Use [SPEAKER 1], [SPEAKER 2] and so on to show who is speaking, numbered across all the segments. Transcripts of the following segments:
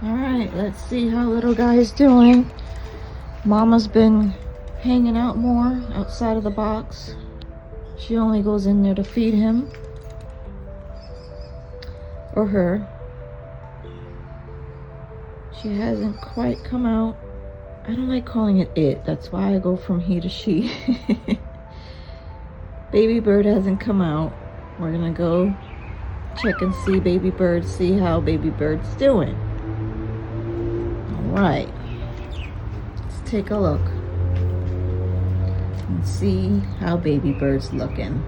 [SPEAKER 1] Alright, let's see how little guy's doing. Mama's been hanging out more outside of the box. She only goes in there to feed him. Or her. She hasn't quite come out. I don't like calling it. That's why I go from he to she. Baby bird hasn't come out. We're gonna go check and see baby bird, see how baby bird's doing. Alright. Let's take a look and see how baby bird's looking.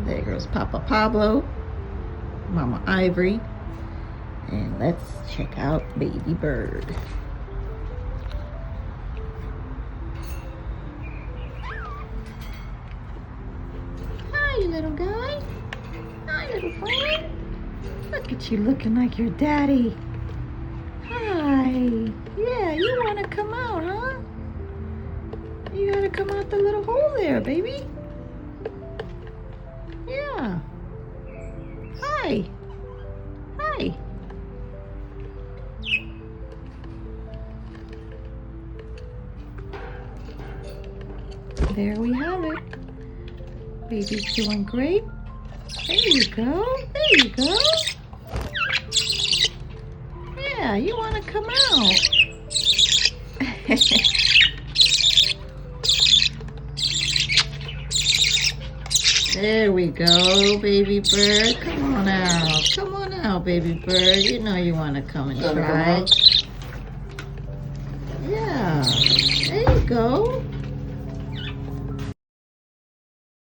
[SPEAKER 1] There goes Papa Pablo, Mama Ivory, and let's check out baby bird. Hi, little guy. Hi, little friend. Look at you looking like your daddy. Hi. Yeah, you want to come out, huh? You gotta come out the little hole there, baby. Yeah. Hi. Hi. There we have it. Baby's doing great. There you go. There you go. Yeah, you want to come out. There we go, baby bird. Come on out. Come on out, baby bird. You know you want to come and try. Yeah. There you go.